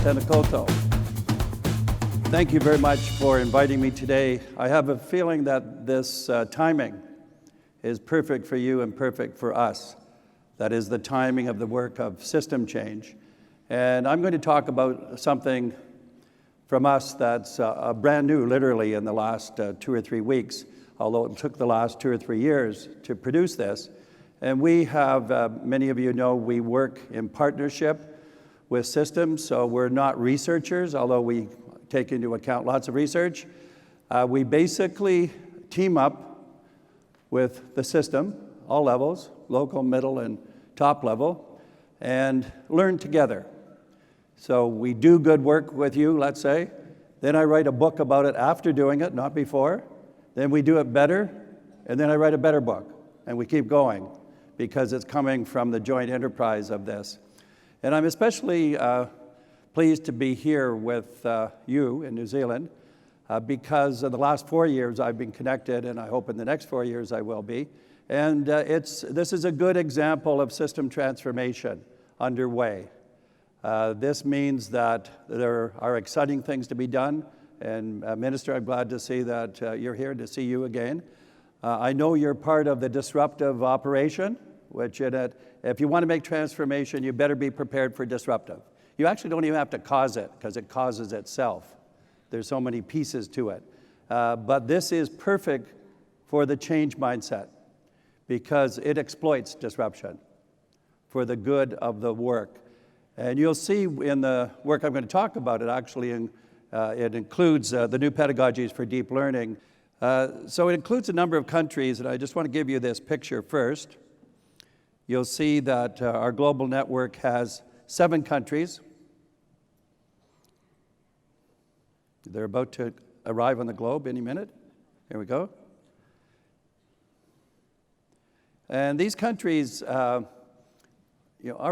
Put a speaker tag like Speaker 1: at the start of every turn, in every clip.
Speaker 1: Tenakoto. Thank you very much for inviting me today. I have a feeling that this timing is perfect for you and perfect for us. That is the timing of the work of system change. And I'm going to talk about something from us that's brand new, literally, in the last 2 or 3 weeks, although it took the last 2 or 3 years to produce this. And we have, many of you know, we work in partnership with systems, so we're not researchers, although we take into account lots of research. We basically team up with the system, all levels, local, middle, and top level, and learn together. So we do good work with you, let's say. Then I write a book about it after doing it, not before. Then we do it better, and then I write a better book. And we keep going, because it's coming from the joint enterprise of this. And I'm especially pleased to be here with you in New Zealand, because in the last 4 years I've been connected, and I hope in the next 4 years I will be. And this is a good example of system transformation underway. This means that there are exciting things to be done. And Minister, I'm glad to see that you're here, to see you again. I know you're part of the disruptive operation, which if you want to make transformation, you better be prepared for disruptive. You actually don't even have to cause it, because it causes itself. There's so many pieces to it. But this is perfect for the change mindset, because it exploits disruption for the good of the work. And you'll see in the work I'm going to talk about, it includes the new pedagogies for deep learning. So it includes a number of countries, and I just want to give you this picture first. You'll see that our global network has 7 countries. They're about to arrive on the globe any minute. Here we go. And these countries, our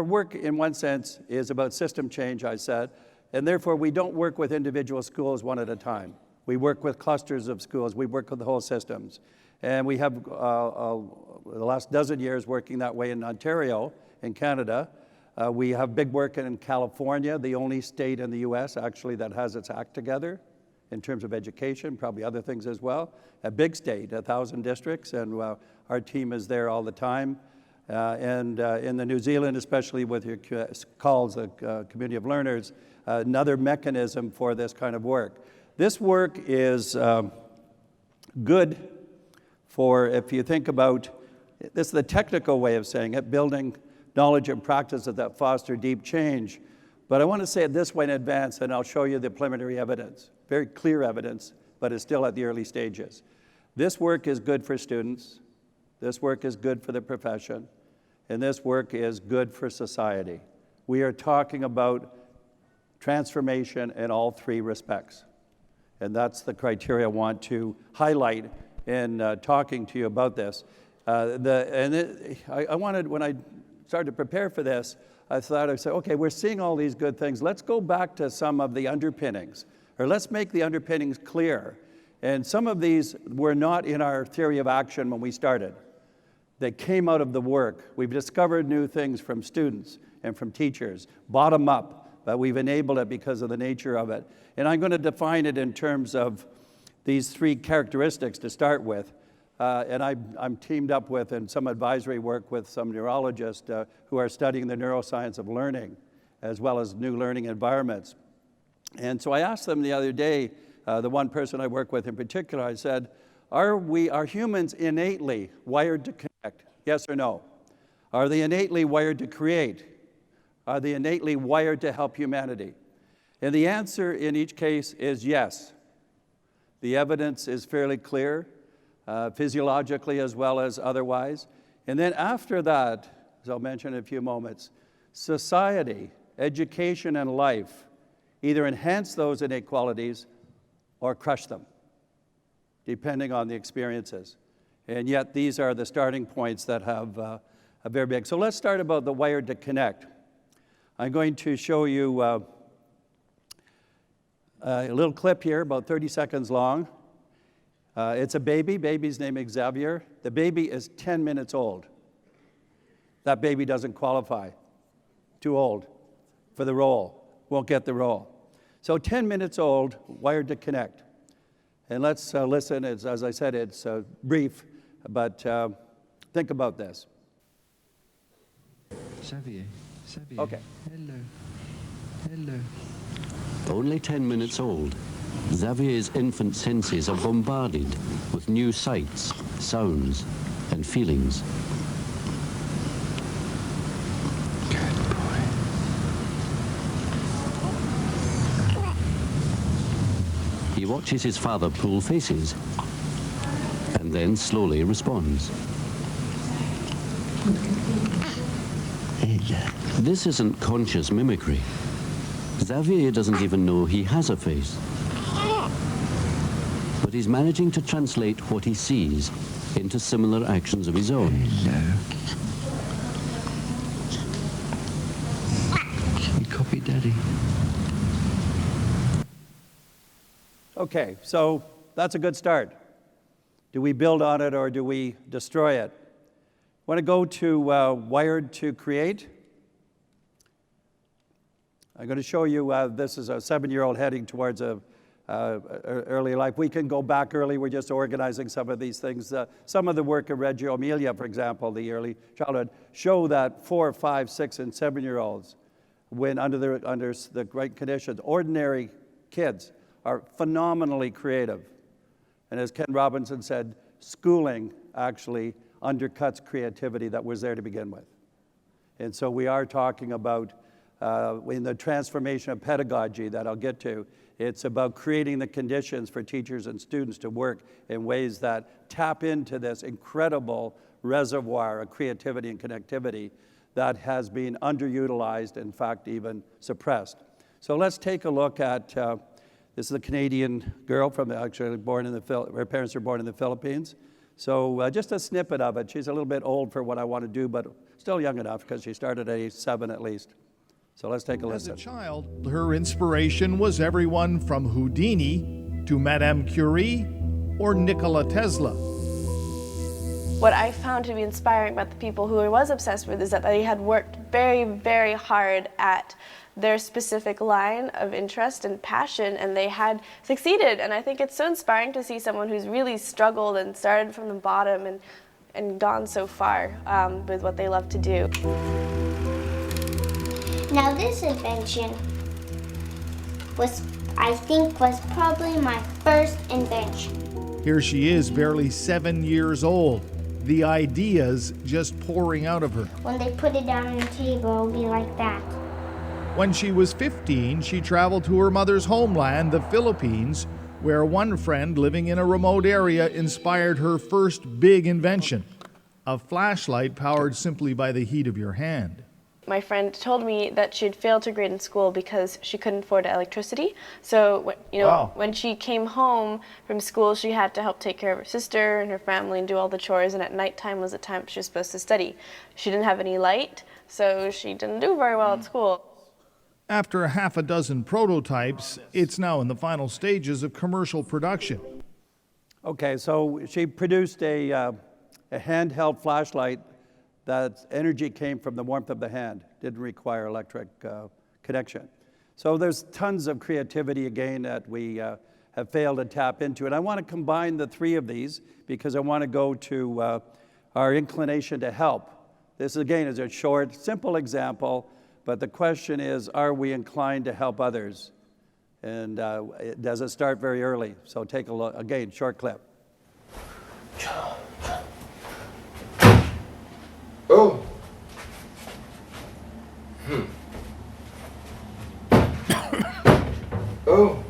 Speaker 1: work in one sense is about system change, I said, and therefore we don't work with individual schools one at a time. We work with clusters of schools. We work with the whole systems. And we have the last dozen years working that way in Ontario, in Canada. We have big work in California, the only state in the US actually that has its act together in terms of education, probably other things as well. A big state, 1,000 districts, and our team is there all the time. And in the New Zealand, especially with your calls, the community of learners, another mechanism for this kind of work. This work is good for, if you think about, this is the technical way of saying it, building knowledge and practices that foster deep change. But I want to say it this way in advance, and I'll show you the preliminary evidence, very clear evidence, but it's still at the early stages. This work is good for students, this work is good for the profession, and this work is good for society. We are talking about transformation in all 3 respects. And that's the criteria I want to highlight in talking to you about this. I wanted, when I started to prepare for this, I thought, I'd say, okay, we're seeing all these good things. Let's go back to some of the underpinnings, or let's make the underpinnings clear. And some of these were not in our theory of action when we started. They came out of the work. We've discovered new things from students and from teachers, bottom up, but we've enabled it because of the nature of it. And I'm going to define it in terms of these 3 characteristics to start with. And I'm teamed up with, and some advisory work with some neurologists who are studying the neuroscience of learning, as well as new learning environments. And so I asked them the other day, the one person I work with in particular, I said, are humans innately wired to connect? Yes or no? Are they innately wired to create? Are they innately wired to help humanity? And the answer in each case is yes. The evidence is fairly clear, physiologically as well as otherwise. And then after that, as I'll mention in a few moments, society, education, and life either enhance those inequalities or crush them, depending on the experiences. And yet these are the starting points that have a very big. So let's start about the wired to connect. I'm going to show you a little clip here, about 30 seconds long. It's a baby. Baby's name is Xavier. The baby is 10 minutes old. That baby doesn't qualify. Too old for the role. won't get the role. So 10 minutes old, wired to connect. And let's listen. As I said, it's brief, but think about this.
Speaker 2: Xavier.
Speaker 1: Okay.
Speaker 2: Hello. Only 10 minutes old, Xavier's infant senses are bombarded with new sights, sounds, and feelings. Good boy. He watches his father pull faces, and then slowly responds. This isn't conscious mimicry. Xavier doesn't even know he has a face. But he's managing to translate what he sees into similar actions of his own. Hello. You copy, Daddy.
Speaker 1: Okay, so that's a good start. Do we build on it or do we destroy it? Want to go to Wired to Create? I'm going to show you, this is a 7-year-old heading towards early life. We can go back early. We're just organizing some of these things. Some of the work of Reggio Emilia, for example, the early childhood, show that 4, 5, 6, and 7-year-olds, when under the right conditions, ordinary kids are phenomenally creative. And as Ken Robinson said, schooling actually undercuts creativity that was there to begin with. And so we are talking about, in the transformation of pedagogy that I'll get to, it's about creating the conditions for teachers and students to work in ways that tap into this incredible reservoir of creativity and connectivity that has been underutilized, in fact, even suppressed. So let's take a look at, this is a Canadian girl actually born in her parents were born in the Philippines. So just a snippet of it. She's a little bit old for what I want to do, but still young enough because she started at age 7 at least. So let's take a listen.
Speaker 3: As a child, her inspiration was everyone from Houdini to Madame Curie or Nikola Tesla.
Speaker 4: What I found to be inspiring about the people who I was obsessed with is that they had worked very, very hard at their specific line of interest and passion, and they had succeeded. And I think it's so inspiring to see someone who's really struggled and started from the bottom and gone so far with what they love to do.
Speaker 5: Now this invention I think was probably my first invention.
Speaker 3: Here she is, barely 7 years old. The ideas just pouring out of her.
Speaker 5: When they put it down on the table, it'll be like that.
Speaker 3: When she was 15, she traveled to her mother's homeland, the Philippines, where one friend living in a remote area inspired her first big invention, a flashlight powered simply by the heat of your hand.
Speaker 4: My friend told me that she'd failed to grade in school because she couldn't afford electricity. So, when she came home from school, she had to help take care of her sister and her family and do all the chores, and at nighttime was the time she was supposed to study. She didn't have any light, so she didn't do very well at school.
Speaker 3: After a half a dozen prototypes, it's now in the final stages of commercial production.
Speaker 1: Okay, so she produced a handheld flashlight that energy came from the warmth of the hand, didn't require electric connection. So there's tons of creativity, again, that we have failed to tap into. And I want to combine the three of these because I want to go to our inclination to help. This, again, is a short, simple example, but the question is, are we inclined to help others? And does it start very early? So take a look, again, short clip.
Speaker 6: Oh. Oh.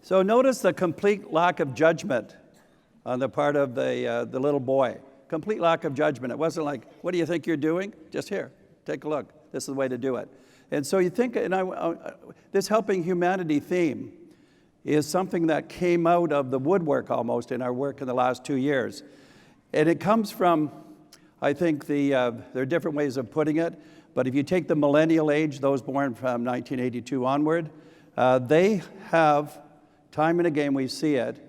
Speaker 1: So notice the complete lack of judgment on the part of the little boy. Complete lack of judgment. It wasn't like, what do you think you're doing? Just here, take a look. This is the way to do it. And so you think, this helping humanity theme is something that came out of the woodwork almost in our work in the last 2 years. And it comes from, I think there are different ways of putting it, But if you take the millennial age, those born from 1982 onward, they have, time and again we see it,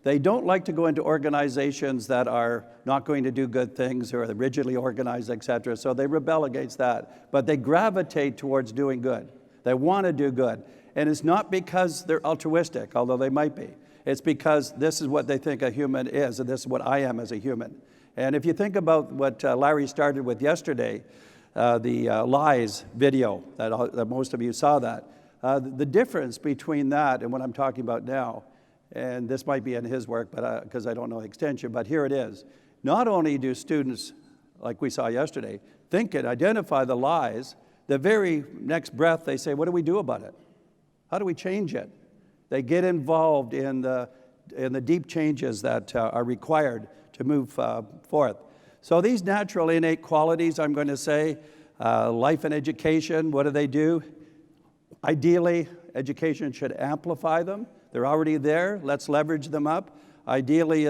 Speaker 1: they don't like to go into organizations that are not going to do good things or are rigidly organized, etc. So they rebel against that. But they gravitate towards doing good. They want to do good. And it's not because they're altruistic, although they might be. It's because this is what they think a human is, and this is what I am as a human. And if you think about what Larry started with yesterday, the lies video, that most of you saw that, the difference between that and what I'm talking about now, and this might be in his work, but because I don't know the extension, but here it is. Not only do students, like we saw yesterday, think and identify the lies, the very next breath they say, what do we do about it? How do we change it? They get involved in the deep changes that are required to move forth. So these natural innate qualities, I'm going to say, life and education, what do? Ideally, education should amplify them. They're already there. Let's leverage them up. Ideally,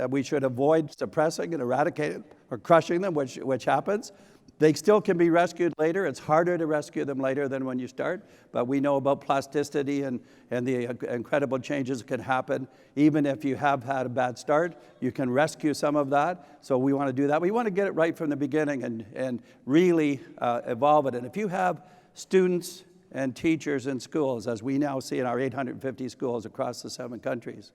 Speaker 1: we should avoid suppressing and eradicating or crushing them, which happens. They still can be rescued later. It's harder to rescue them later than when you start, but we know about plasticity and the incredible changes that can happen. Even if you have had a bad start, you can rescue some of that. So we want to do that. We want to get it right from the beginning and really evolve it. And if you have students and teachers in schools, as we now see in our 850 schools across the 7 countries,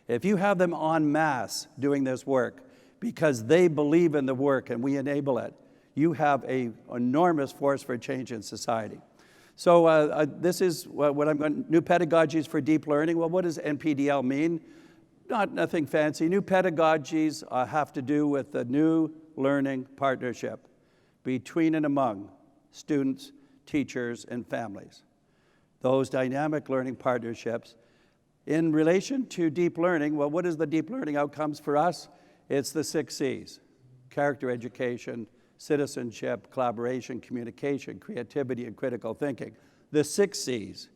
Speaker 1: if you have them en masse doing this work because they believe in the work and we enable it, you have an enormous force for change in society. So this is what I'm going to, new pedagogies for deep learning. Well, what does NPDL mean? Nothing fancy. New pedagogies have to do with the new learning partnership between and among students, teachers, and families. Those dynamic learning partnerships. In relation to deep learning, well, what is the deep learning outcomes for us? It's the 6 C's: character education, citizenship, collaboration, communication, creativity, and critical thinking. The 6 C's,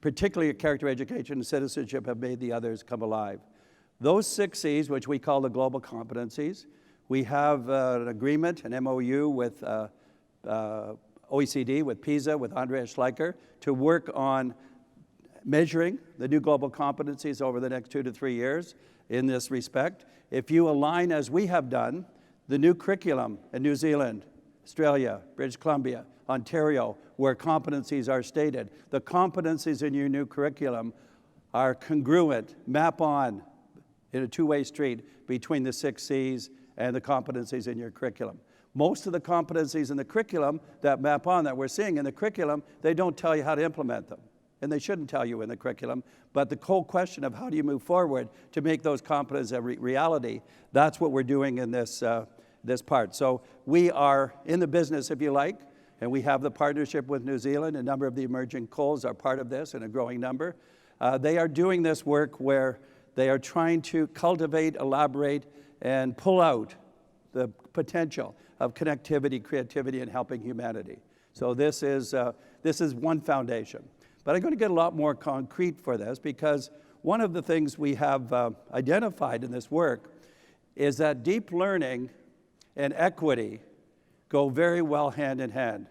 Speaker 1: particularly character education and citizenship, have made the others come alive. Those 6 C's, which we call the global competencies, we have an agreement, an MOU with OECD, with PISA, with Andreas Schleicher, to work on measuring the new global competencies over the next 2 to 3 years in this respect. If you align, as we have done, the new curriculum in New Zealand, Australia, British Columbia, Ontario, where competencies are stated, the competencies in your new curriculum are congruent, map on in a two-way street between the 6 C's and the competencies in your curriculum. Most of the competencies in the curriculum that map on, that we're seeing in the curriculum, they don't tell you how to implement them. And they shouldn't tell you in the curriculum. But the whole question of how do you move forward to make those competencies a reality, that's what we're doing in this part. So we are in the business, if you like, and we have the partnership with New Zealand. A number of the emerging coals are part of this, and a growing number. They are doing this work where they are trying to cultivate, elaborate, and pull out the potential of connectivity, creativity, and helping humanity. So this is one foundation. But I'm going to get a lot more concrete for this, because one of the things we have identified in this work is that deep learning and equity go very well hand in hand.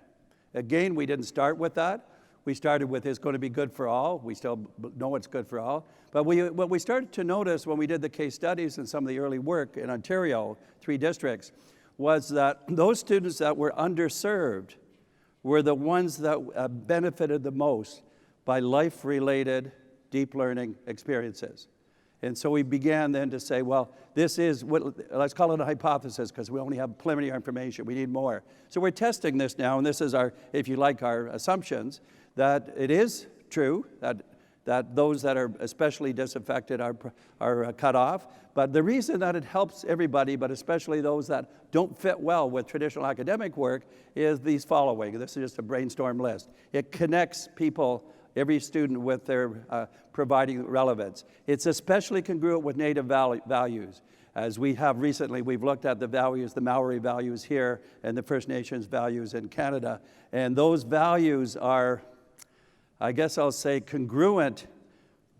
Speaker 1: Again, we didn't start with that. We started with it's going to be good for all. We still know it's good for all. But what we started to notice when we did the case studies and some of the early work in Ontario, 3 districts, was that those students that were underserved were the ones that benefited the most by life-related deep learning experiences. And so we began then to say, well, this is let's call it a hypothesis, because we only have preliminary information. We need more. So we're testing this now, and this is our, if you like, our assumptions, that it is true that those that are especially disaffected are cut off. But the reason that it helps everybody, but especially those that don't fit well with traditional academic work, is these following. This is just a brainstorm list. It connects people, every student, with their providing relevance. It's especially congruent with native values. As we have recently, we've looked at the values, the Maori values here, and the First Nations values in Canada. And those values are, I guess I'll say, congruent,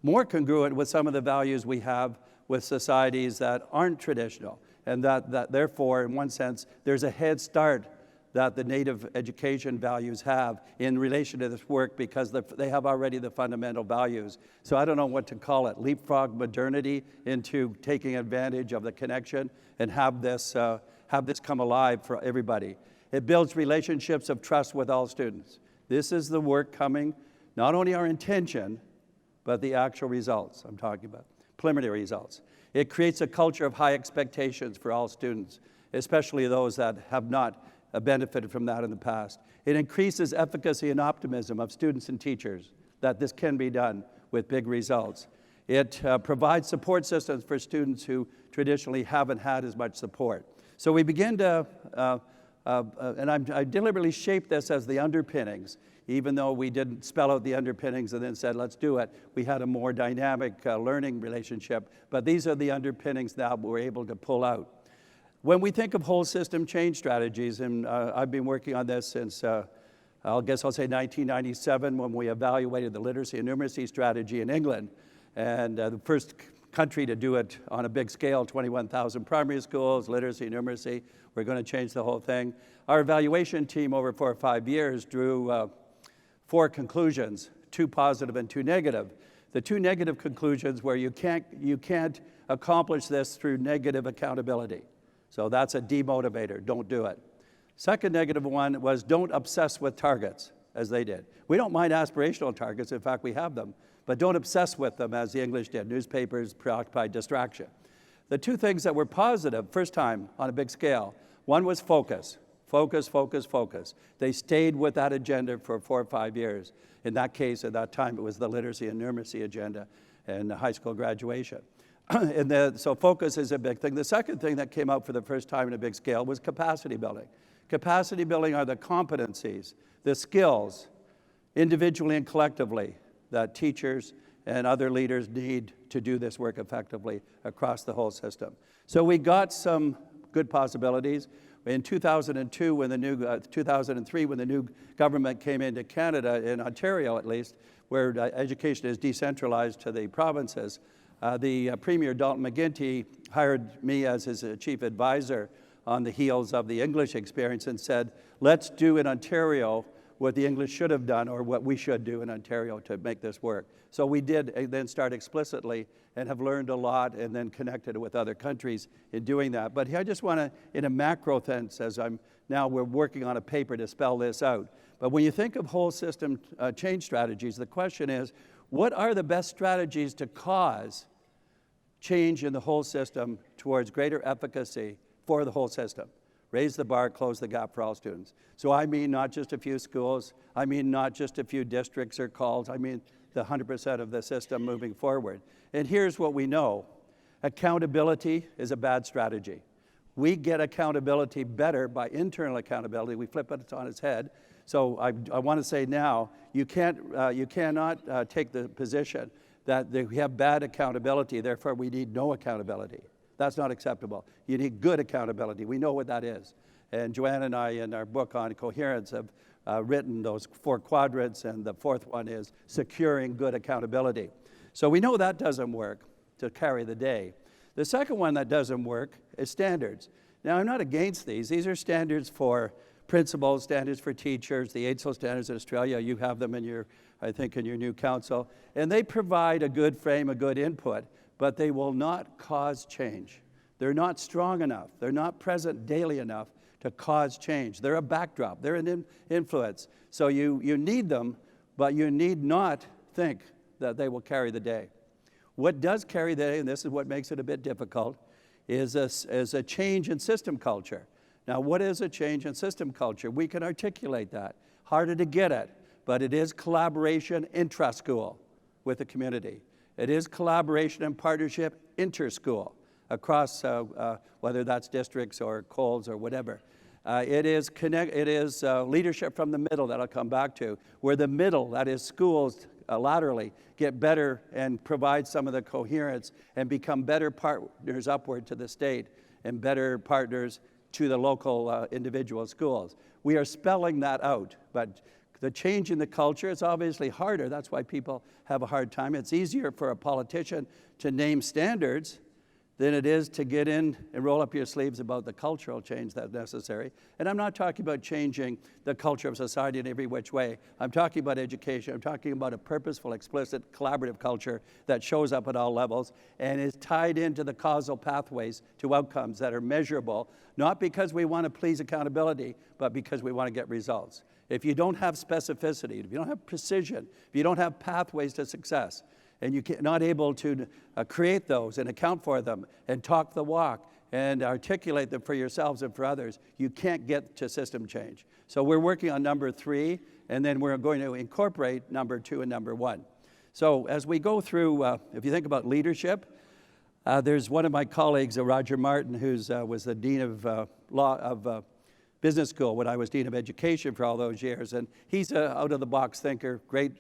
Speaker 1: more congruent with some of the values we have with societies that aren't traditional. And that therefore, in one sense, there's a head start that the native education values have in relation to this work, because they have already the fundamental values. So I don't know what to call it, leapfrog modernity into taking advantage of the connection and have this come alive for everybody. It builds relationships of trust with all students. This is the work coming, not only our intention, but the actual results I'm talking about, preliminary results. It creates a culture of high expectations for all students, especially those that have not benefited from that in the past. It increases efficacy and optimism of students and teachers that this can be done with big results. It provides support systems for students who traditionally haven't had as much support. So we begin to, I deliberately shaped this as the underpinnings, even though we didn't spell out the underpinnings and then said, let's do it. We had a more dynamic learning relationship, but these are the underpinnings now we're able to pull out. When we think of whole system change strategies, and I've been working on this since, I'll say 1997, when we evaluated the literacy and numeracy strategy in England, and the first country to do it on a big scale, 21,000 primary schools, literacy, numeracy. We're going to change the whole thing. Our evaluation team over 4 or 5 years drew 4 conclusions, 2 positive and 2 negative. The 2 negative conclusions were you can't accomplish this through negative accountability. So that's a demotivator, don't do it. Second negative one was don't obsess with targets, as they did. We don't mind aspirational targets, in fact we have them, but don't obsess with them as the English did. Newspapers, preoccupied, distraction. The 2 things that were positive, first time on a big scale, one was focus. Focus, focus, focus. They stayed with that agenda for 4 or 5 years. In that case, at that time, it was the literacy and numeracy agenda and high school graduation. So focus is a big thing. The second thing that came out for the first time in a big scale was capacity building. Capacity building are the competencies, the skills, individually and collectively, that teachers and other leaders need to do this work effectively across the whole system. So we got some good possibilities. In 2002, 2003, when the new government came into Canada, in Ontario at least, where education is decentralized to the provinces, the Premier Dalton McGuinty hired me as his chief advisor on the heels of the English experience and said, let's do in Ontario what the English should have done, or what we should do in Ontario to make this work. So we did then start explicitly and have learned a lot and then connected with other countries in doing that. But I just want to, in a macro sense, as we're working on a paper to spell this out. But when you think of whole system change strategies, the question is, what are the best strategies to cause change in the whole system towards greater efficacy for the whole system? Raise the bar, close the gap for all students. So I mean not just a few schools, I mean not just a few districts or calls, I mean the 100% of the system moving forward. And here's what we know. Accountability is a bad strategy. We get accountability better by internal accountability. We flip it on its head. So I want to say now, you cannot take the position that we have bad accountability, therefore we need no accountability. That's not acceptable. You need good accountability. We know what that is. And Joanne and I, in our book on coherence, have written those 4 quadrants, and the 4th one is securing good accountability. So we know that doesn't work to carry the day. The second one that doesn't work is standards. Now, I'm not against these. These are standards for principals, standards for teachers, the AIDSL standards in Australia. You have them in your new council. And they provide a good frame, a good input, but they will not cause change. They're not strong enough. They're not present daily enough to cause change. They're a backdrop. They're an influence. So you need them, but you need not think that they will carry the day. What does carry the day, and this is what makes it a bit difficult, is a change in system culture. Now, what is a change in system culture? We can articulate that. Harder to get at, but it is collaboration intra-school with the community. It is collaboration and partnership inter-school across, whether that's districts or COLs or whatever. It is leadership from the middle that I'll come back to, where the middle, that is schools laterally, get better and provide some of the coherence and become better partners upward to the state and better partners to the local individual schools. We are spelling that out, but the change in the culture is obviously harder. That's why people have a hard time. It's easier for a politician to name standards than it is to get in and roll up your sleeves about the cultural change that's necessary. And I'm not talking about changing the culture of society in every which way. I'm talking about education. I'm talking about a purposeful, explicit, collaborative culture that shows up at all levels and is tied into the causal pathways to outcomes that are measurable, not because we want to please accountability, but because we want to get results. If you don't have specificity, if you don't have precision, if you don't have pathways to success, and you're not able to create those and account for them and talk the walk and articulate them for yourselves and for others, you can't get to system change. So we're working on number 3, and then we're going to incorporate number 2 and number 1. So as we go through, if you think about leadership, there's one of my colleagues, Roger Martin, who was the Dean of Business School when I was Dean of Education for all those years, and he's an out-of-the-box thinker, great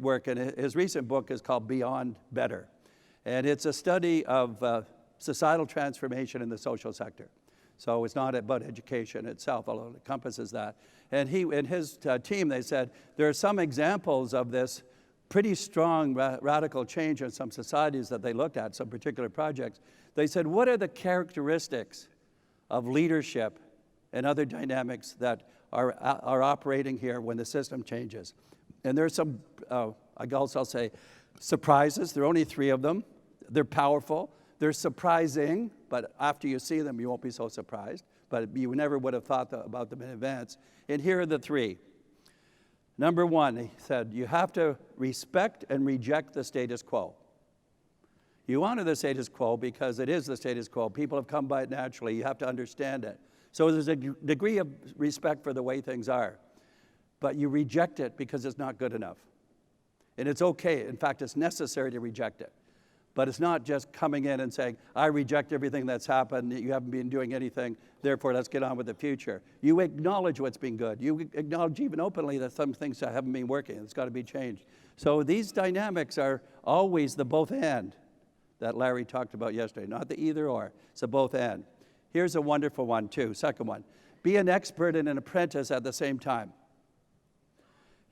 Speaker 1: work, and his recent book is called Beyond Better. And it's a study of societal transformation in the social sector. So it's not about education itself, although it encompasses that. And he and his team, they said, there are some examples of this pretty strong radical change in some societies that they looked at, some particular projects. They said, what are the characteristics of leadership and other dynamics that are operating here when the system changes? And there's some, I guess I'll say, surprises. There are only 3 of them. They're powerful. They're surprising, but after you see them, you won't be so surprised. But you never would have thought about them in advance. And here are the 3. Number 1, he said, you have to respect and reject the status quo. You honor the status quo because it is the status quo. People have come by it naturally. You have to understand it. So there's a degree of respect for the way things are. But you reject it because it's not good enough. And it's okay. In fact, it's necessary to reject it. But it's not just coming in and saying, I reject everything that's happened. You haven't been doing anything. Therefore, let's get on with the future. You acknowledge what's been good. You acknowledge even openly that some things haven't been working. It's got to be changed. So these dynamics are always the both and that Larry talked about yesterday, not the either or. It's a both and. Here's a wonderful one, too. Second one. Be an expert and an apprentice at the same time.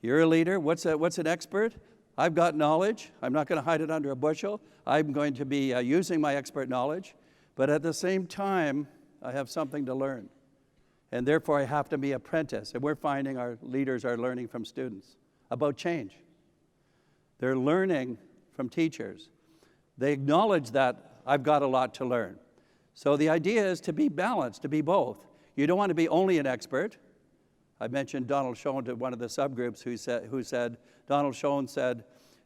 Speaker 1: You're a leader. What's an expert? I've got knowledge. I'm not going to hide it under a bushel. I'm going to be using my expert knowledge. But at the same time, I have something to learn. And therefore, I have to be apprentice. And we're finding our leaders are learning from students about change. They're learning from teachers. They acknowledge that I've got a lot to learn. So the idea is to be balanced, to be both. You don't want to be only an expert. I mentioned Donald Schoen to one of the subgroups who said, Donald Schoen said,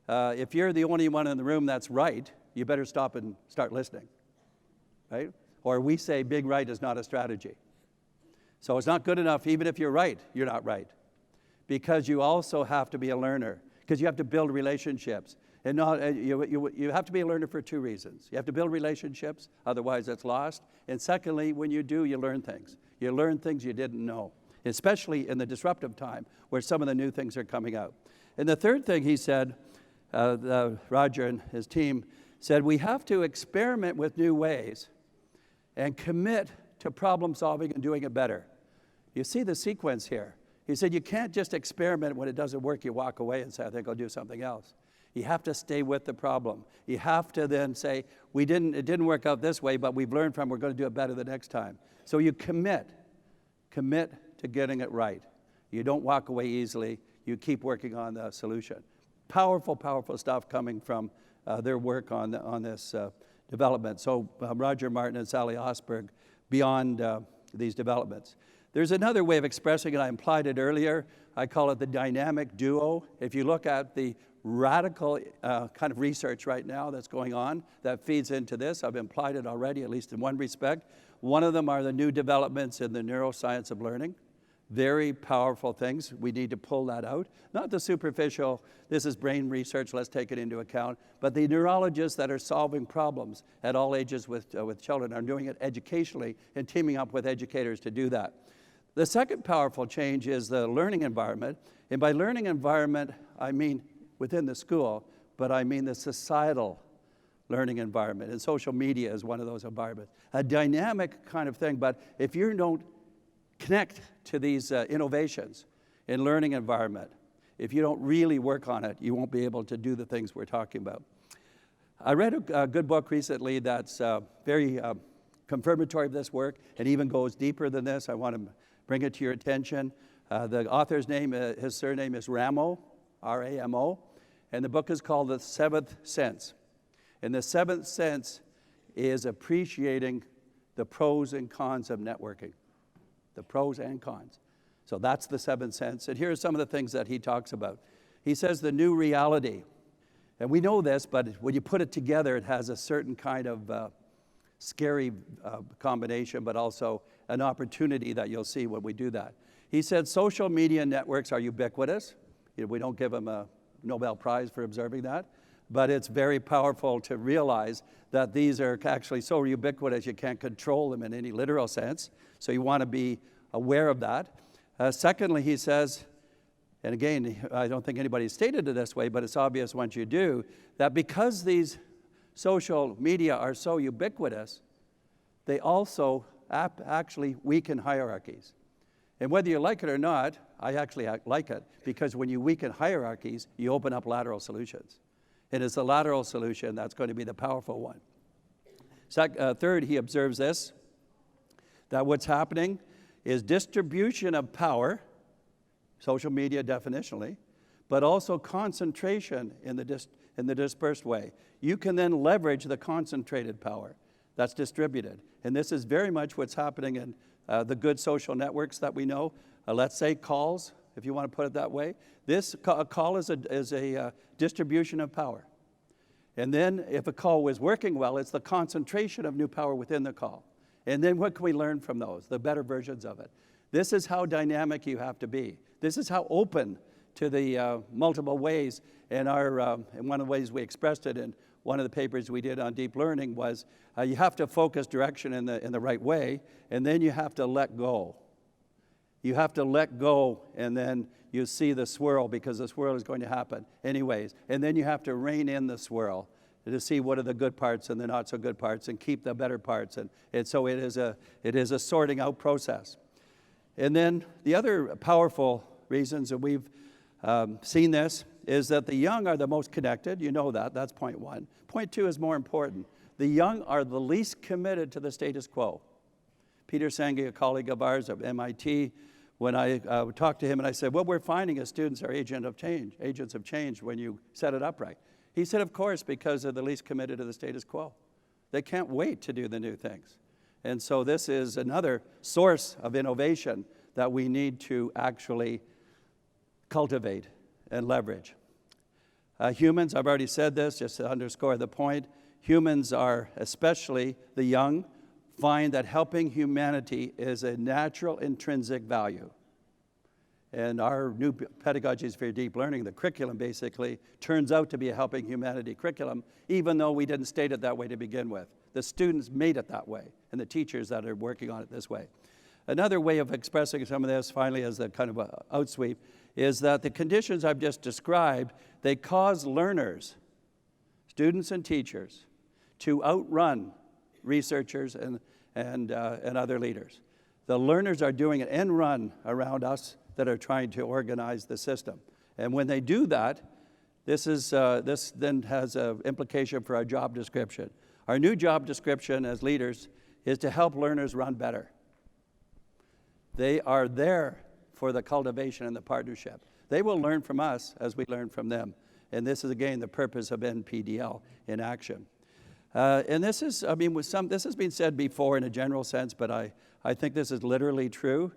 Speaker 1: if you're the only one in the room that's right, you better stop and start listening, right? Or we say big right is not a strategy. So it's not good enough, even if you're right, you're not right. Because you also have to be a learner, because you have to build relationships. And you have to be a learner for 2 reasons. You have to build relationships, otherwise it's lost. And secondly, when you do, you learn things. You learn things you didn't know, especially in the disruptive time where some of the new things are coming out. And the third thing he said, Roger and his team said, we have to experiment with new ways and commit to problem solving and doing it better. You see the sequence here. He said, you can't just experiment when it doesn't work, you walk away and say, I think I'll do something else. You have to stay with the problem. You have to then say, it didn't work out this way, but we've learned from it, we're going to do it better the next time. So you commit to getting it right. You don't walk away easily. You keep working on the solution. Powerful, powerful stuff coming from their work on this development. So Roger Martin and Sally Osberg beyond these developments. There's another way of expressing it. I implied it earlier. I call it the dynamic duo. If you look at the radical kind of research right now that's going on that feeds into this, I've implied it already, at least in one respect. One of them are the new developments in the neuroscience of learning. Very powerful things. We need to pull that out. Not the superficial, this is brain research, let's take it into account, but the neurologists that are solving problems at all ages with children are doing it educationally and teaming up with educators to do that. The second powerful change is the learning environment. And by learning environment, I mean within the school, but I mean the societal learning environment. And social media is one of those environments. A dynamic kind of thing, but if you don't connect to these innovations in learning environment, if you don't really work on it, you won't be able to do the things we're talking about. I read a good book recently that's very confirmatory of this work and even goes deeper than this. I want to bring it to your attention. The author's name, his surname is Rambo, R-A-M-O, and the book is called The Seventh Sense. And the seventh sense is appreciating the pros and cons of networking, the pros and cons. So that's the seventh sense. And here are some of the things that he talks about. He says the new reality. And we know this, but when you put it together, it has a certain kind of scary combination, but also an opportunity that you'll see when we do that. He said social media networks are ubiquitous. We don't give them a Nobel Prize for observing that, but it's very powerful to realize that these are actually so ubiquitous you can't control them in any literal sense. So you want to be aware of that. Secondly, he says, and again, I don't think anybody stated it this way, but it's obvious once you do, that because these social media are so ubiquitous, they also actually weaken hierarchies. And whether you like it or not, I actually like it, because when you weaken hierarchies, you open up lateral solutions. And it's the lateral solution that's going to be the powerful one. Third, he observes this, that what's happening is distribution of power, social media definitionally, but also concentration in the dispersed way. You can then leverage the concentrated power that's distributed. And this is very much what's happening in the good social networks that we know. Let's say calls, if you want to put it that way. A call is a distribution of power. And then if a call was working well, it's the concentration of new power within the call. And then what can we learn from those, the better versions of it? This is how dynamic you have to be. This is how open to the multiple ways. And one of the ways we expressed it in one of the papers we did on deep learning was you have to focus direction in the right way, and then you have to let go. You have to let go, and then you see the swirl, because the swirl is going to happen anyways. And then you have to rein in the swirl to see what are the good parts and the not so good parts, and keep the better parts. And so it is a sorting out process. And then the other powerful reasons that we've seen this is that the young are the most connected. You know that. That's point one. Point two is more important. The young are the least committed to the status quo. Peter Senge, a colleague of ours at MIT, when I talked to him and I said, what we're finding is students are agents of change when you set it up right. He said, of course, because they're the least committed to the status quo. They can't wait to do the new things. And so this is another source of innovation that we need to actually cultivate and leverage. Humans, I've already said this, just to underscore the point, humans are, especially the young, find that helping humanity is a natural intrinsic value. And our new pedagogies for deep learning, the curriculum basically, turns out to be a helping humanity curriculum, even though we didn't state it that way to begin with. The students made it that way, and the teachers that are working on it this way. Another way of expressing some of this, finally, as a kind of a outsweep, is that the conditions I've just described, they cause learners, students and teachers, to outrun researchers and other leaders. The learners are doing an end run around us that are trying to organize the system. And when they do that, this then has an implication for our job description. Our new job description as leaders is to help learners run better. They are there for the cultivation and the partnership. They will learn from us as we learn from them. And this is, again, the purpose of NPDL in action. And this is, this has been said before in a general sense, but I think this is literally true.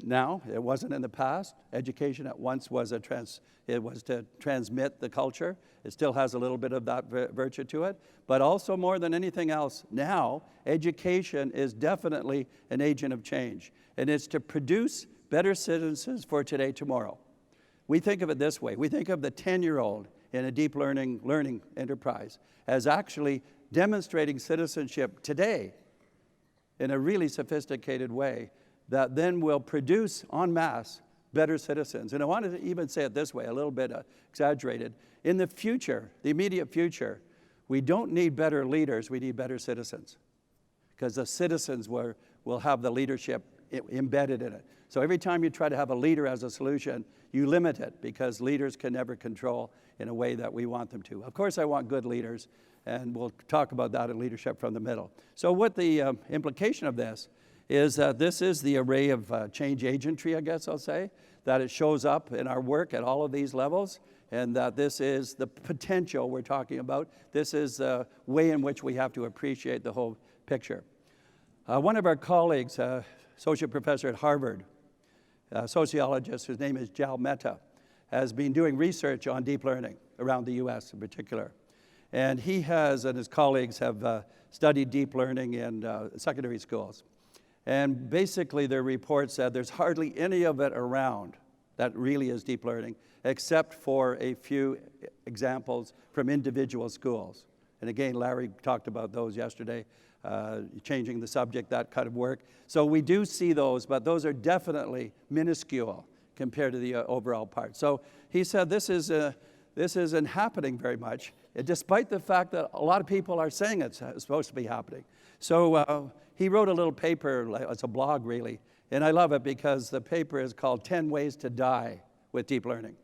Speaker 1: Now, it wasn't in the past. Education at once was it was to transmit the culture. It still has a little bit of that virtue to it. But also more than anything else, now, education is definitely an agent of change. And it's to produce better citizens for today, tomorrow. We think of it this way. We think of the 10-year-old in a deep learning enterprise as actually demonstrating citizenship today in a really sophisticated way that then will produce en masse better citizens. And I want to even say it this way, a little bit exaggerated. In the future, the immediate future, we don't need better leaders, we need better citizens. Because the citizens will have the leadership embedded in it. So every time you try to have a leader as a solution, you limit it because leaders can never control in a way that we want them to. Of course, I want good leaders, and we'll talk about that in Leadership from the Middle. So what the implication of this is that this is the array of change agentry, I guess I'll say, that it shows up in our work at all of these levels, and that this is the potential we're talking about. This is the way in which we have to appreciate the whole picture. One of our colleagues, associate professor at Harvard, a sociologist whose name is Jal Mehta, has been doing research on deep learning around the US in particular. And he has, and his colleagues have studied deep learning in secondary schools. And basically their report said there's hardly any of it around that really is deep learning, except for a few examples from individual schools. And again, Larry talked about those yesterday, changing the subject, that kind of work. So we do see those, but those are definitely minuscule compared to the overall part. So he said this isn't happening very much, despite the fact that a lot of people are saying it's supposed to be happening. So he wrote a little paper, it's a blog really, and I love it because the paper is called 10 Ways to Die with Deep Learning.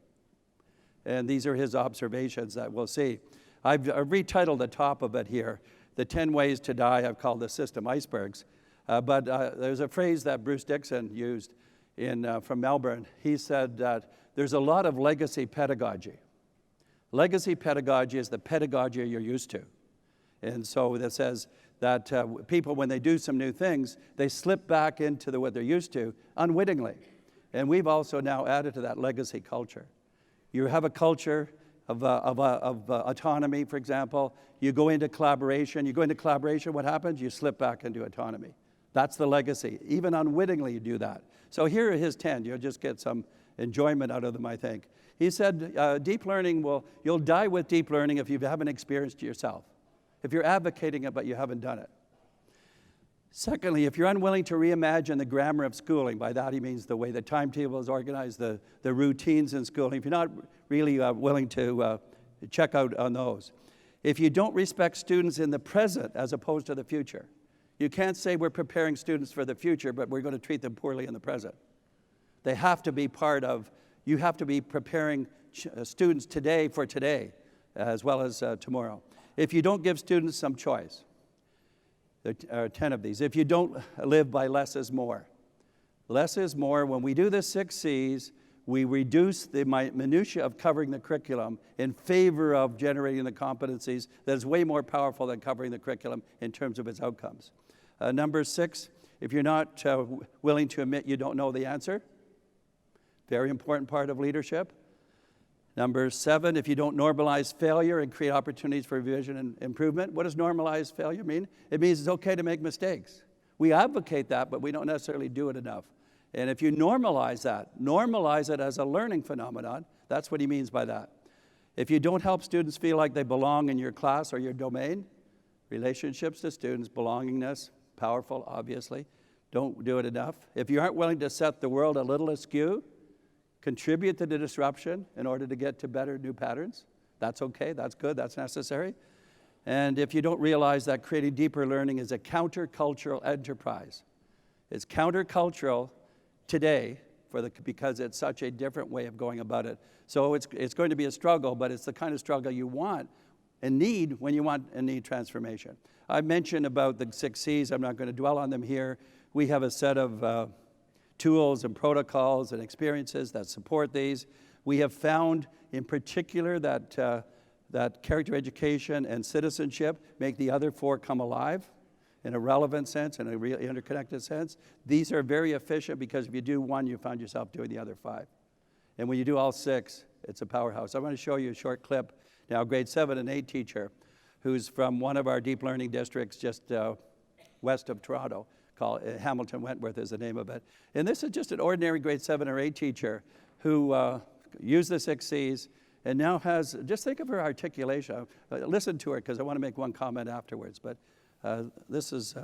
Speaker 1: And these are his observations that we'll see. I've retitled the top of it here, the 10 Ways to Die. I've called the system icebergs. But there's a phrase that Bruce Dixon used from Melbourne. He said that there's a lot of legacy pedagogy. Legacy pedagogy is the pedagogy you're used to. And so that says that people, when they do some new things, they slip back into what they're used to unwittingly. And we've also now added to that legacy culture. You have a culture of autonomy, for example. You go into collaboration. What happens? You slip back into autonomy. That's the legacy. Even unwittingly, you do that. So here are his 10. You'll just get some enjoyment out of them, I think. He said, deep learning you'll die with deep learning if you haven't experienced it yourself. If you're advocating it, but you haven't done it. Secondly, if you're unwilling to reimagine the grammar of schooling, by that he means the way the timetable is organized, the routines in schooling, if you're not really willing to check out on those. If you don't respect students in the present as opposed to the future. You can't say we're preparing students for the future, but we're going to treat them poorly in the present. They have to be you have to be preparing students today for today, as well as tomorrow. If you don't give students some choice, there are 10 of these. If you don't live by less is more. Less is more. When we do the 6 C's, we reduce the minutiae of covering the curriculum in favor of generating the competencies that is way more powerful than covering the curriculum in terms of its outcomes. Number 6, if you're not willing to admit you don't know the answer, very important part of leadership. Number 7, if you don't normalize failure and create opportunities for revision and improvement. What does normalized failure mean? It means it's okay to make mistakes. We advocate that, but we don't necessarily do it enough. And if you normalize it as a learning phenomenon, that's what he means by that. If you don't help students feel like they belong in your class or your domain, relationships to students, belongingness, powerful, obviously, don't do it enough. If you aren't willing to set the world a little askew, contribute to the disruption in order to get to better new patterns. That's okay, that's good, that's necessary. And if you don't realize that creating deeper learning is a countercultural enterprise. It's countercultural today because it's such a different way of going about it. So it's going to be a struggle, but it's the kind of struggle you want and need when you want and need transformation. I mentioned about the 6 C's. I'm not going to dwell on them here. We have a set of tools and protocols and experiences that support these. We have found in particular that character education and citizenship make the other 4 come alive in a relevant sense, in a really interconnected sense. These are very efficient because if you do one, you find yourself doing the other 5. And when you do all 6, it's a powerhouse. I want to show you a short clip now, grade 7 and 8 teacher who's from one of our deep learning districts just west of Toronto, called Hamilton Wentworth is the name of it. And this is just an ordinary grade 7 or 8 teacher who used the 6 C's and now has, just think of her articulation. Listen to her because I want to make one comment afterwards. But this is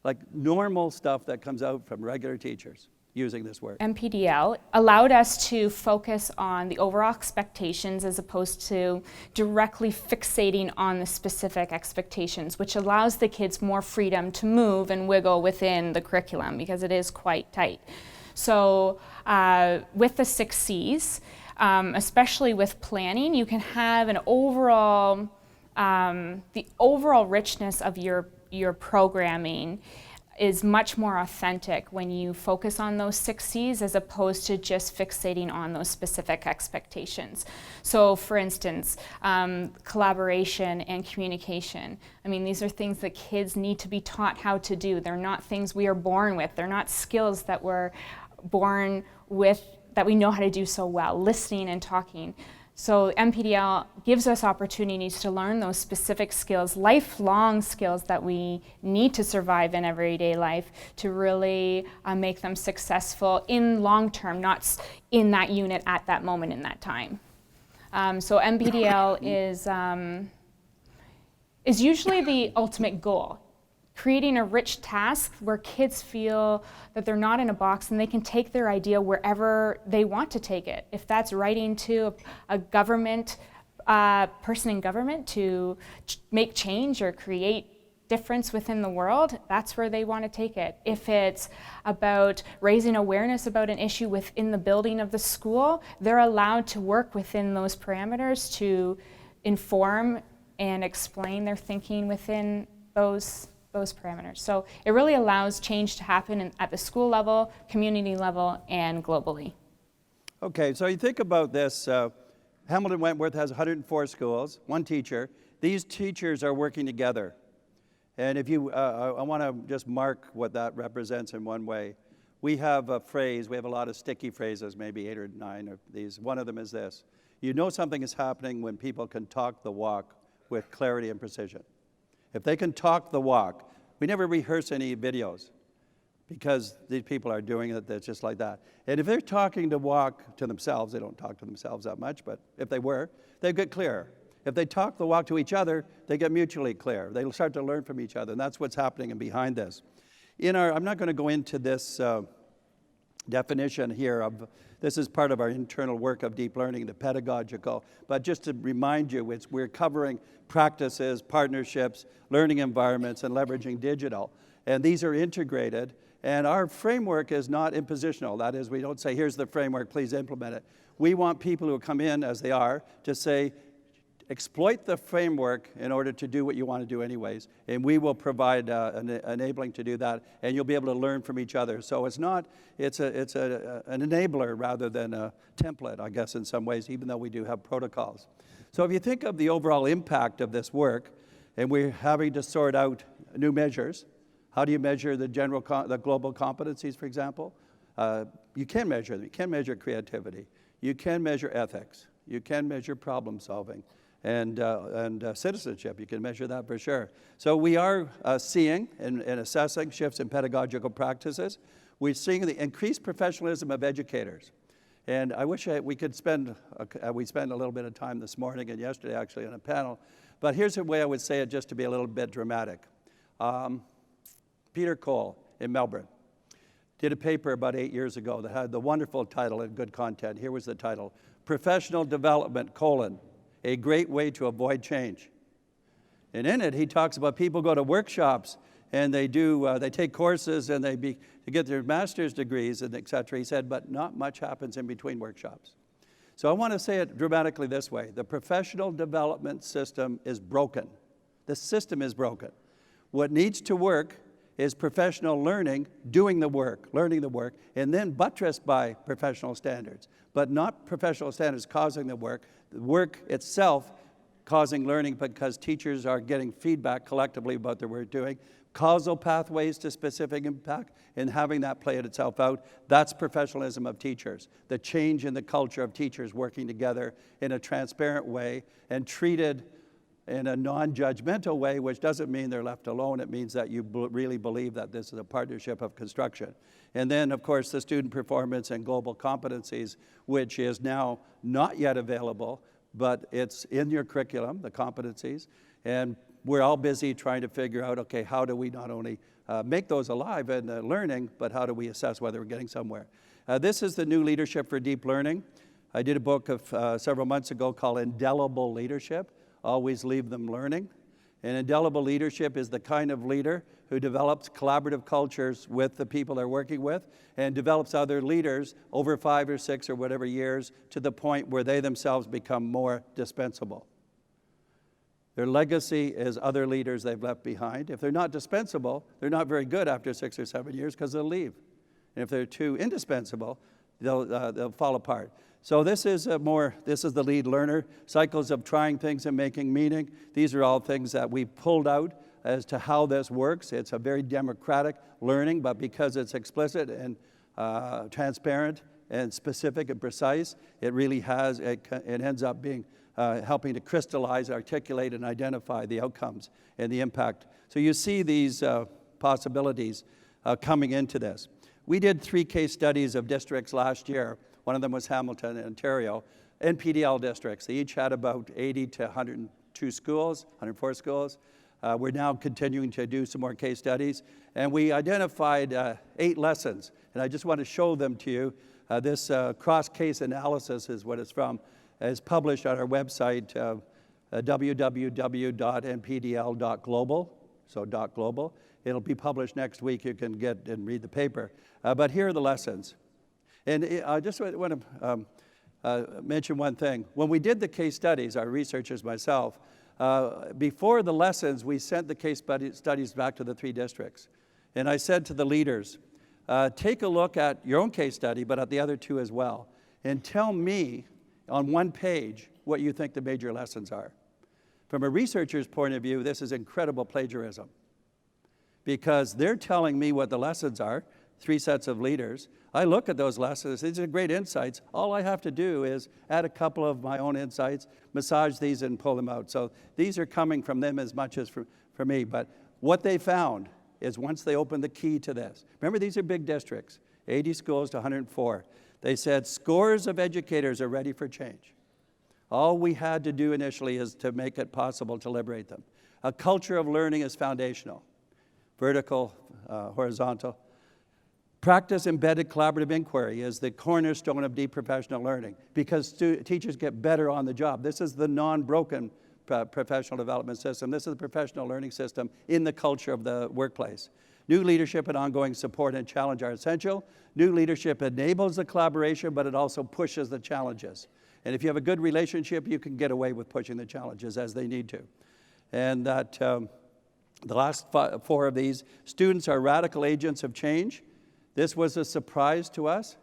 Speaker 1: like normal stuff that comes out from regular teachers. using this work?
Speaker 6: MPDL allowed us to focus on the overall expectations as opposed to directly fixating on the specific expectations, which allows the kids more freedom to move and wiggle within the curriculum because it is quite tight. So with the 6 C's, especially with planning, you can have an overall, the overall richness of your programming is much more authentic when you focus on those 6 C's as opposed to just fixating on those specific expectations. So for instance, collaboration and communication. I mean, these are things that kids need to be taught how to do. They're not things we are born with. They're not skills that we're born with that we know how to do so well, listening and talking. So MPDL gives us opportunities to learn those specific skills, lifelong skills that we need to survive in everyday life to really make them successful in long term, not in that unit at that moment in that time. So MPDL is usually the ultimate goal. Creating a rich task where kids feel that they're not in a box and they can take their idea wherever they want to take it. If that's writing to a government, person in government to make change or create difference within the world, that's where they want to take it. If it's about raising awareness about an issue within the building of the school, they're allowed to work within those parameters to inform and explain their thinking within those parameters. So it really allows change to happen at the school level, community level, and globally.
Speaker 1: Okay, so you think about this. Hamilton Wentworth has 104 schools, 1 teacher. These teachers are working together. And if you, I want to just mark what that represents in one way. We have a phrase, we have a lot of sticky phrases, maybe 8 or 9 of these. One of them is this: you know something is happening when people can talk the walk with clarity and precision. If they can talk the walk, we never rehearse any videos because these people are doing it, that's just like that. And if they're talking to walk to themselves, they don't talk to themselves that much, but if they were, they'd get clearer. If they talk the walk to each other, they get mutually clear. They'll start to learn from each other, and that's what's happening behind this. I'm not going to go into this definition here of, this is part of our internal work of deep learning, the pedagogical, but just to remind you, we're covering practices, partnerships, learning environments, and leveraging digital. And these are integrated, and our framework is not impositional. That is, we don't say, here's the framework, please implement it. We want people who come in as they are to say, exploit the framework in order to do what you want to do anyways, and we will provide enabling to do that, and you'll be able to learn from each other. So it's an enabler rather than a template, I guess, in some ways, even though we do have protocols. So if you think of the overall impact of this work, and we're having to sort out new measures, how do you measure the global competencies, for example? You can measure them. You can measure creativity. You can measure ethics. You can measure problem solving. And citizenship, you can measure that for sure. So we are seeing and assessing shifts in pedagogical practices. We're seeing the increased professionalism of educators. And I wish we could spend a little bit of time this morning and yesterday actually on a panel. But here's the way I would say it just to be a little bit dramatic. Peter Cole in Melbourne did a paper about 8 years ago that had the wonderful title and good content. Here was the title: Professional Development, a great way to avoid change. And in it, he talks about people go to workshops and they take courses and they get their master's degrees and et cetera. He said, but not much happens in between workshops. So I want to say it dramatically this way: the professional development system is broken. The system is broken. What needs to work is professional learning, doing the work, learning the work, and then buttressed by professional standards, but not professional standards causing the work itself causing learning because teachers are getting feedback collectively about their work doing, causal pathways to specific impact, and having that play itself out. That's professionalism of teachers, the change in the culture of teachers working together in a transparent way and treated in a non-judgmental way, which doesn't mean they're left alone. It means that you really believe that this is a partnership of construction. And then, of course, the student performance and global competencies, which is now not yet available, but it's in your curriculum, the competencies. And we're all busy trying to figure out, okay, how do we not only make those alive and learning, but how do we assess whether we're getting somewhere? This is the new leadership for deep learning. I did a book of several months ago called Indelible Leadership, Always Leave Them Learning. And indelible leadership is the kind of leader who develops collaborative cultures with the people they're working with and develops other leaders over 5 or 6 or whatever years to the point where they themselves become more dispensable. Their legacy is other leaders they've left behind. If they're not dispensable, they're not very good after 6 or 7 years because they'll leave. And if they're too indispensable, they'll fall apart. So this is the lead learner, cycles of trying things and making meaning. These are all things that we pulled out as to how this works. It's a very democratic learning, but because it's explicit and transparent and specific and precise, it really has, it ends up being helping to crystallize, articulate, and identify the outcomes and the impact. So you see these possibilities coming into this. We did 3 case studies of districts last year. One of them was Hamilton, Ontario, NPDL districts. They each had about 80 to 102 schools, 104 schools. We're now continuing to do some more case studies. And we identified 8 lessons. And I just want to show them to you. This cross-case analysis is what it's from. It's published on our website, www.npdl.global, so .global. It'll be published next week. You can get and read the paper. But here are the lessons. And I just want to mention one thing. When we did the case studies, our researchers, myself, before the lessons, we sent the case studies back to the 3 districts. And I said to the leaders, take a look at your own case study, but at the other 2 as well, and tell me on 1 page what you think the major lessons are. From a researcher's point of view, this is incredible plagiarism, because they're telling me what the lessons are, 3 sets of leaders. I look at those lessons. These are great insights. All I have to do is add a couple of my own insights, massage these, and pull them out. So these are coming from them as much as from me. But what they found is once they opened the key to this, remember these are big districts, 80 schools to 104. They said scores of educators are ready for change. All we had to do initially is to make it possible to liberate them. A culture of learning is foundational, vertical, horizontal. Practice embedded collaborative inquiry is the cornerstone of deep professional learning because teachers get better on the job. This is the non-broken professional development system. This is the professional learning system in the culture of the workplace. New leadership and ongoing support and challenge are essential. New leadership enables the collaboration, but it also pushes the challenges. And if you have a good relationship, you can get away with pushing the challenges as they need to. And that the last 4 of these, students are radical agents of change. This was a surprise to us,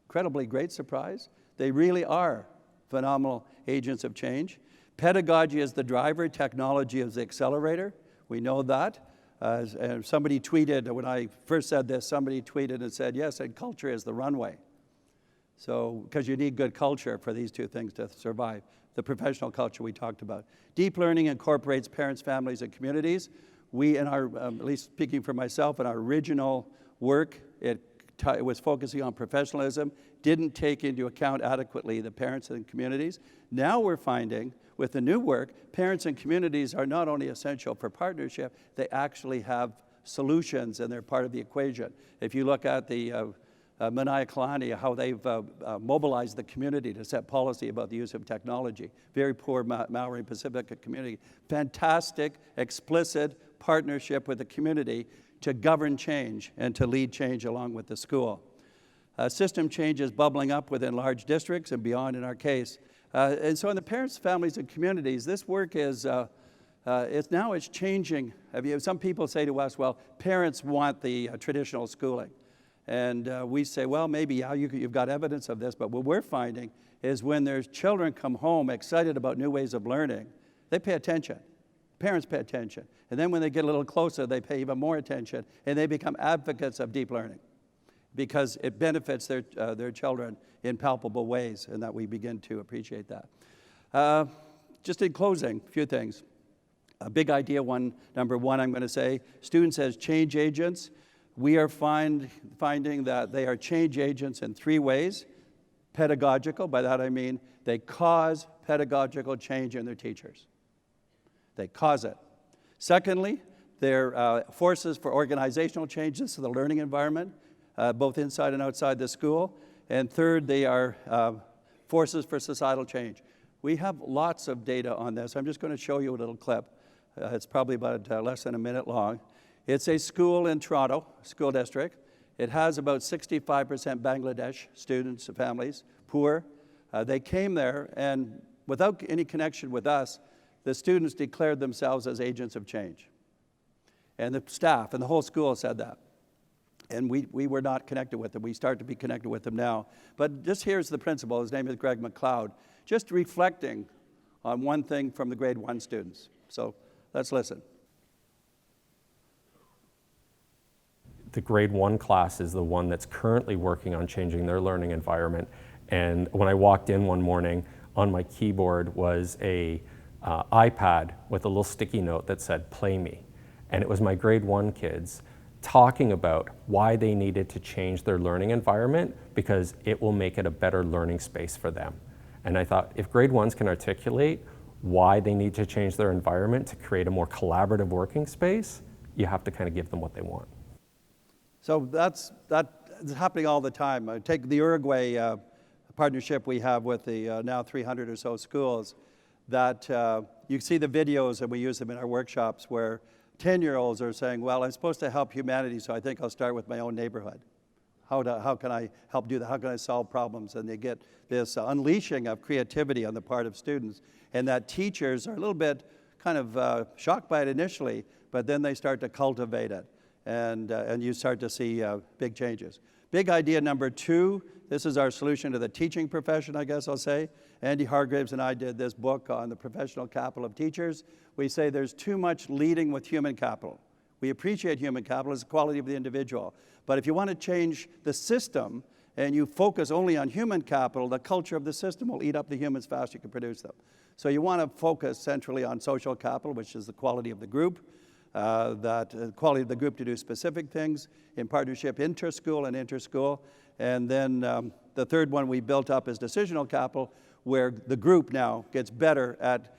Speaker 1: incredibly great surprise. They really are phenomenal agents of change. Pedagogy is the driver, technology is the accelerator. We know that. And somebody tweeted, when I first said this, somebody tweeted and said, yes, and culture is the runway. So, because you need good culture for these 2 things to survive. The professional culture we talked about. Deep learning incorporates parents, families, and communities. We, in our, at least speaking for myself, in our original work, it was focusing on professionalism, didn't take into account adequately the parents and communities. Now we're finding, with the new work, parents and communities are not only essential for partnership, they actually have solutions and they're part of the equation. If you look at the Maniakalani, how they've mobilized the community to set policy about the use of technology. Very poor Maori and Pacific community. Fantastic, explicit partnership with the community to govern change and to lead change along with the school. System change is bubbling up within large districts and beyond in our case. And so in the parents, families, and communities, this work is, it's changing. Some people say to us, well, parents want the traditional schooling. And we say, well, maybe, yeah, you've got evidence of this, but what we're finding is when there's children come home excited about new ways of learning, they pay attention. Parents pay attention. And then when they get a little closer, they pay even more attention, and they become advocates of deep learning because it benefits their children in palpable ways, and that we begin to appreciate that. Just in closing, a few things. A big idea, number one, I'm going to say, students as change agents. We are finding that they are change agents in 3 ways. Pedagogical, by that I mean they cause pedagogical change in their teachers. They cause it. Secondly, they're forces for organizational changes to the learning environment, both inside and outside the school. And third, they are forces for societal change. We have lots of data on this. I'm just going to show you a little clip. It's probably about less than a minute long. It's a school in Toronto, school district. It has about 65% Bangladesh students and families, poor. They came there, and without any connection with us, the students declared themselves as agents of change. And the staff and the whole school said that. And we were not connected with them. We start to be connected with them now. But just here's the principal. His name is Greg Mcleod, just reflecting on one thing from the grade 1 students. So let's listen.
Speaker 7: The grade 1 class is the one that's currently working on changing their learning environment. And when I walked in one morning, on my keyboard was a iPad with a little sticky note that said, "Play me." And it was my grade 1 kids talking about why they needed to change their learning environment because it will make it a better learning space for them. And I thought, if grade 1s can articulate why they need to change their environment to create a more collaborative working space, you have to kind of give them what they want. So
Speaker 1: that's happening all the time. Take the Uruguay partnership we have with the now 300 or so schools, that you see the videos, and we use them in our workshops, where 10-year-olds are saying, well, I'm supposed to help humanity, so I think I'll start with my own neighborhood. How can I help do that? How can I solve problems? And they get this unleashing of creativity on the part of students, and that teachers are a little bit kind of shocked by it initially, but then they start to cultivate it, and you start to see big changes. Big idea number 2, this is our solution to the teaching profession, I guess I'll say. Andy Hargraves and I did this book on the professional capital of teachers. We say there's too much leading with human capital. We appreciate human capital as the quality of the individual. But if you want to change the system and you focus only on human capital, the culture of the system will eat up the humans faster you can produce them. So you want to focus centrally on social capital, which is the quality of the group, quality of the group to do specific things in partnership inter-school and inter-school. And then the third one we built up is decisional capital, where the group now gets better at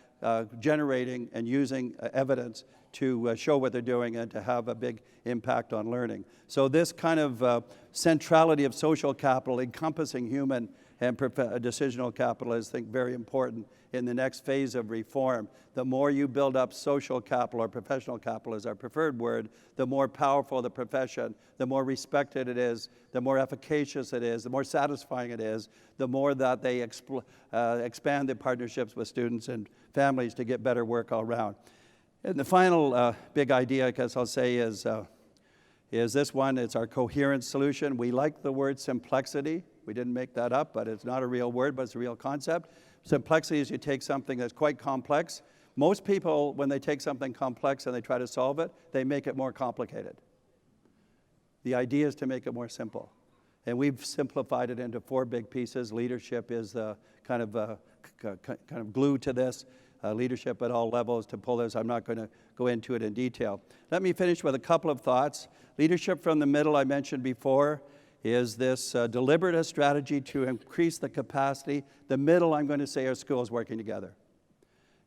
Speaker 1: generating and using evidence to show what they're doing and to have a big impact on learning. So this kind of centrality of social capital, encompassing human and decisional capital, is, I think, very important in the next phase of reform. The more you build up social capital, or professional capital is our preferred word, the more powerful the profession, the more respected it is, the more efficacious it is, the more satisfying it is, the more that they expand their partnerships with students and families to get better work all around. And the final big idea, I guess I'll say, is this one. It's our coherence solution. We like the word Simplexity. We didn't make that up, but it's not a real word, but it's a real concept. Simplexity is you take something that's quite complex. Most people, when they take something complex and they try to solve it, they make it more complicated. The idea is to make it more simple. And we've simplified it into 4 big pieces. Leadership is the kind of glue to this. Leadership at all levels to pull this. I'm not going to go into it in detail. Let me finish with a couple of thoughts. Leadership from the middle, I mentioned before, is this deliberate strategy to increase the capacity. The middle, I'm going to say, are schools working together.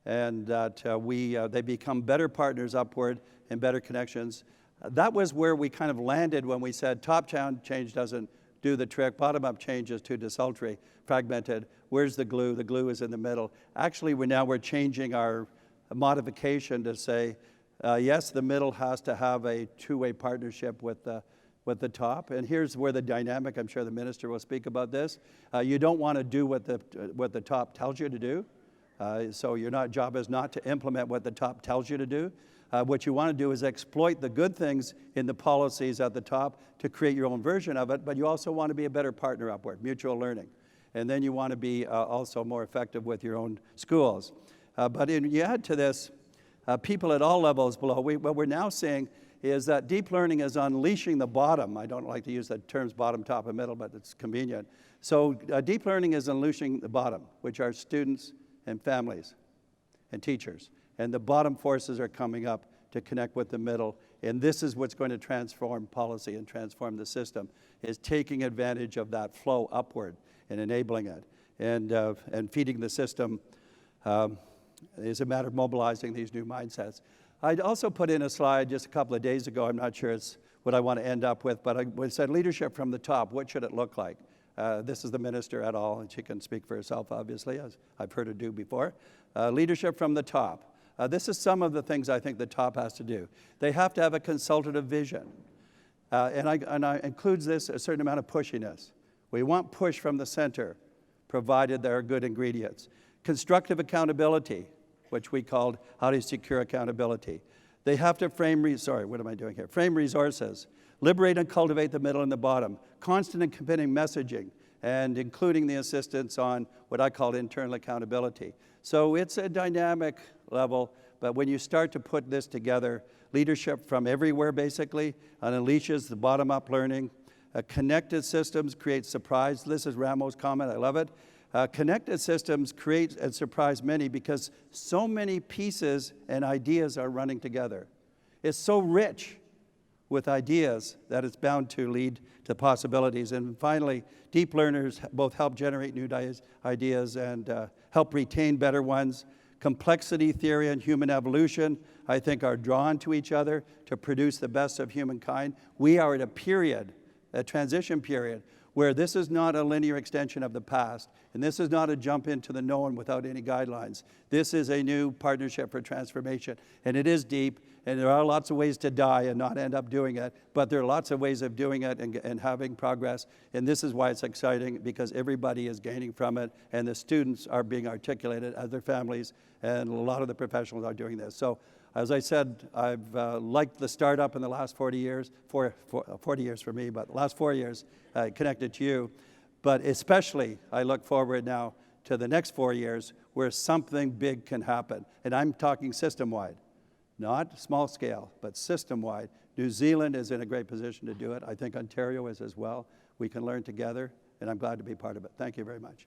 Speaker 1: And that they become better partners upward and better connections. That was where we kind of landed when we said top-down change doesn't do the trick. Bottom-up change is too desultory, fragmented. Where's the glue? The glue is in the middle. Actually, we're changing our modification to say, yes, the middle has to have a two-way partnership with the top. And here's where the dynamic, I'm sure the minister will speak about this. You don't want to do what the top tells you to do. So your job is not to implement what the top tells you to do. What you want to do is exploit the good things in the policies at the top to create your own version of it, but you also want to be a better partner upward, mutual learning. And then you want to be also more effective with your own schools. But you add to this people at all levels below. What we're now seeing is that deep learning is unleashing the bottom. I don't like to use the terms bottom, top, and middle, but it's convenient. So deep learning is unleashing the bottom, which are students and families and teachers. And the bottom forces are coming up to connect with the middle. And this is what's going to transform policy and transform the system, is taking advantage of that flow upward and enabling it. And feeding the system is a matter of mobilizing these new mindsets. I also put in a slide just a couple of days ago. I'm not sure it's what I want to end up with, but I said leadership from the top. What should it look like? This is the minister et al., and she can speak for herself, obviously, as I've heard her do before. Leadership from the top. This is some of the things I think the top has to do. They have to have a consultative vision. And I includes this a certain amount of pushiness. We want push from the center, provided there are good ingredients. Constructive accountability, which we called how do you secure accountability. They have to frame resources. Liberate and cultivate the middle and the bottom. Constant and committing messaging, and including the assistance on what I call internal accountability. So it's a dynamic level, but when you start to put this together, leadership from everywhere basically, and unleashes the bottom-up learning. Connected systems create surprise. This is Rambo's comment, I love it. Connected systems create and surprise many because so many pieces and ideas are running together. It's so rich with ideas that it's bound to lead to possibilities. And finally, deep learners both help generate new ideas and help retain better ones. Complexity theory and human evolution, I think, are drawn to each other to produce the best of humankind. We are at a period, a transition period, where this is not a linear extension of the past, and this is not a jump into the known without any guidelines. This is a new partnership for transformation, and it is deep, and there are lots of ways to die and not end up doing it, but there are lots of ways of doing it and having progress, and this is why it's exciting, because everybody is gaining from it, and the students are being articulated as their families, and a lot of the professionals are doing this. So, as I said, I've liked the startup in the last 40 years, 40 years for me, but the last 4 years connected to you. But especially, I look forward now to the next 4 years where something big can happen. And I'm talking system-wide, not small scale, but system-wide. New Zealand is in a great position to do it. I think Ontario is as well. We can learn together, and I'm glad to be part of it. Thank you very much.